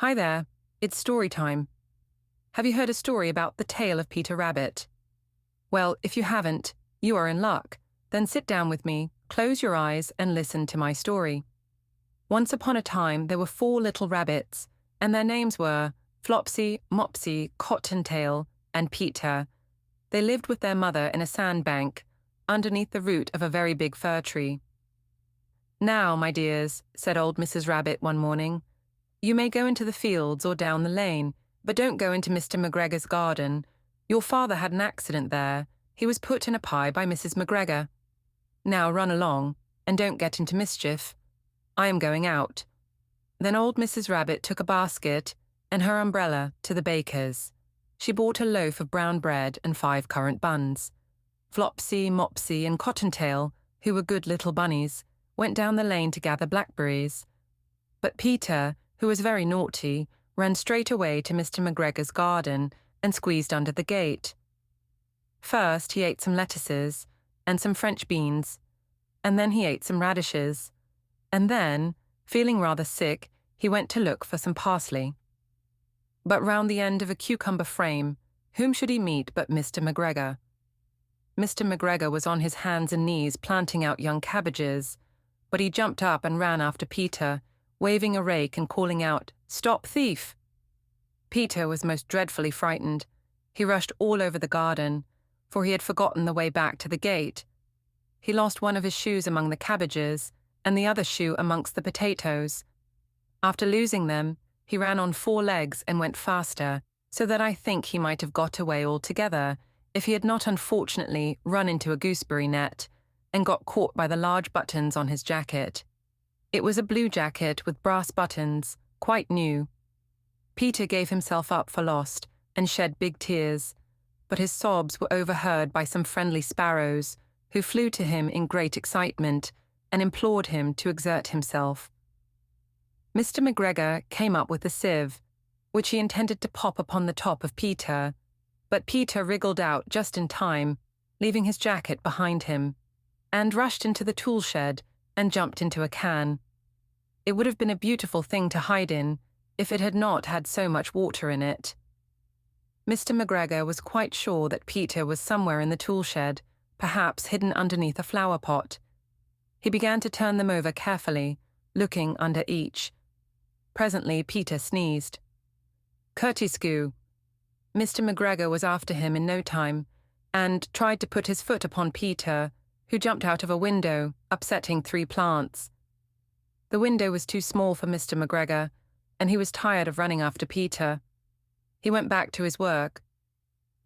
Hi there, it's story time. Have you heard a story about the tale of Peter Rabbit? Well, if you haven't, you are in luck. Then sit down with me, close your eyes, and listen to my story. Once upon a time, there were 4 little rabbits, and their names were Flopsy, Mopsy, Cottontail, and Peter. They lived with their mother in a sandbank, underneath the root of a very big fir tree. "Now, my dears," said old Mrs. Rabbit one morning, "you may go into the fields or down the lane, but don't go into Mr. McGregor's garden. Your father had an accident there. He was put in a pie by Mrs. McGregor. Now run along, and don't get into mischief. I am going out." Then old Mrs. Rabbit took a basket and her umbrella to the baker's. She bought a loaf of brown bread and 5 currant buns. Flopsy, Mopsy, and Cottontail, who were good little bunnies, went down the lane to gather blackberries. But Peter, who was very naughty, ran straight away to Mr. McGregor's garden and squeezed under the gate. First he ate some lettuces and some French beans, and then he ate some radishes, and then, feeling rather sick, he went to look for some parsley. But round the end of a cucumber frame, whom should he meet but Mr. McGregor? Mr. McGregor was on his hands and knees planting out young cabbages, but he jumped up and ran after Peter, waving a rake and calling out, "Stop, thief!" Peter was most dreadfully frightened. He rushed all over the garden, for he had forgotten the way back to the gate. He lost one of his shoes among the cabbages, and the other shoe amongst the potatoes. After losing them, he ran on 4 legs and went faster, so that I think he might have got away altogether, if he had not unfortunately run into a gooseberry net, and got caught by the large buttons on his jacket. It was a blue jacket with brass buttons, quite new. Peter gave himself up for lost, and shed big tears, but his sobs were overheard by some friendly sparrows, who flew to him in great excitement, and implored him to exert himself. Mr. McGregor came up with a sieve, which he intended to pop upon the top of Peter, but Peter wriggled out just in time, leaving his jacket behind him, and rushed into the tool shed and jumped into a can. It would have been a beautiful thing to hide in, if it had not had so much water in it. Mr. McGregor was quite sure that Peter was somewhere in the tool shed, perhaps hidden underneath a flower pot. He began to turn them over carefully, looking under each. Presently Peter sneezed. "Curtiscue!" Mr. McGregor was after him in no time, and tried to put his foot upon Peter, who jumped out of a window, upsetting 3 plants. The window was too small for Mr. McGregor, and he was tired of running after Peter. He went back to his work.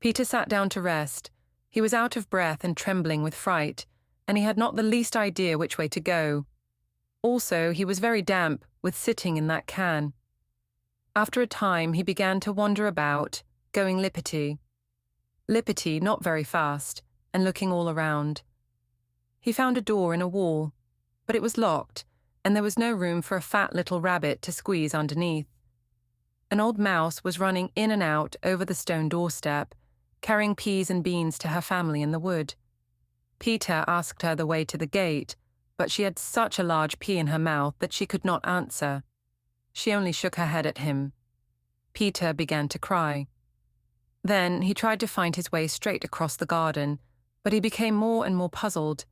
Peter sat down to rest. He was out of breath and trembling with fright, and he had not the least idea which way to go. Also, he was very damp with sitting in that can. After a time, he began to wander about, going lippity, not very fast, and looking all around. He found a door in a wall, but it was locked, and there was no room for a fat little rabbit to squeeze underneath. An old mouse was running in and out over the stone doorstep, carrying peas and beans to her family in the wood. Peter asked her the way to the gate, but she had such a large pea in her mouth that she could not answer. She only shook her head at him. Peter began to cry. Then he tried to find his way straight across the garden, but he became more and more puzzled.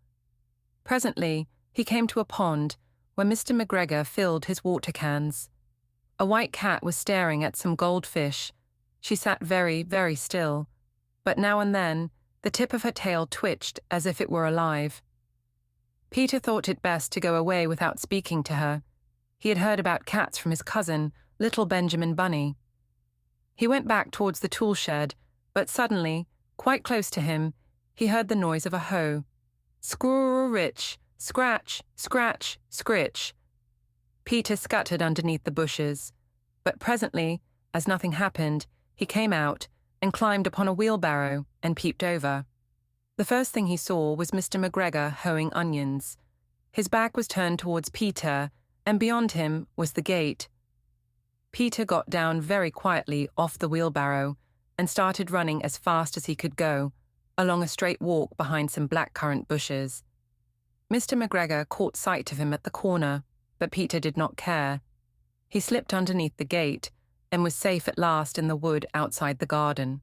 Presently, he came to a pond where Mr. McGregor filled his water cans. A white cat was staring at some goldfish. She sat very, very still, but now and then the tip of her tail twitched as if it were alive. Peter thought it best to go away without speaking to her. He had heard about cats from his cousin, little Benjamin Bunny. He went back towards the tool shed, but suddenly, quite close to him, he heard the noise of a hoe. Scrrrrrich, scratch, scratch, scritch. Peter scuttered underneath the bushes, but presently, as nothing happened, he came out and climbed upon a wheelbarrow and peeped over. The first thing he saw was Mr. McGregor hoeing onions. His back was turned towards Peter, and beyond him was the gate. Peter got down very quietly off the wheelbarrow and started running as fast as he could go, along a straight walk behind some blackcurrant bushes. Mr. McGregor caught sight of him at the corner, but Peter did not care. He slipped underneath the gate and was safe at last in the wood outside the garden.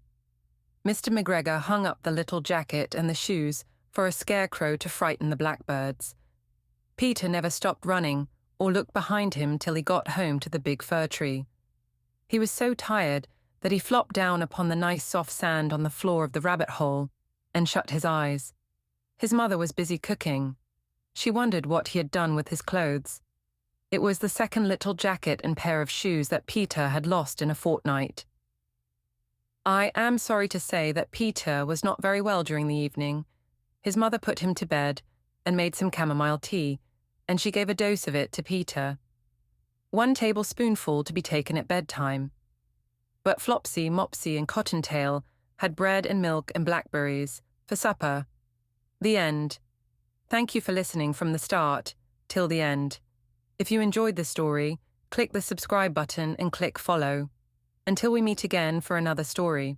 Mr. McGregor hung up the little jacket and the shoes for a scarecrow to frighten the blackbirds. Peter never stopped running or looked behind him till he got home to the big fir tree. He was so tired that he flopped down upon the nice soft sand on the floor of the rabbit hole and shut his eyes. His mother was busy cooking. She wondered what he had done with his clothes. It was the second little jacket and pair of shoes that Peter had lost in a fortnight. I am sorry to say that Peter was not very well during the evening. His mother put him to bed and made some chamomile tea, and she gave a dose of it to Peter. 1 tablespoonful to be taken at bedtime. But Flopsy, Mopsy, and Cottontail had bread and milk and blackberries for supper. The end. Thank you for listening from the start till the end. If you enjoyed the story, click the subscribe button and click follow. Until we meet again for another story.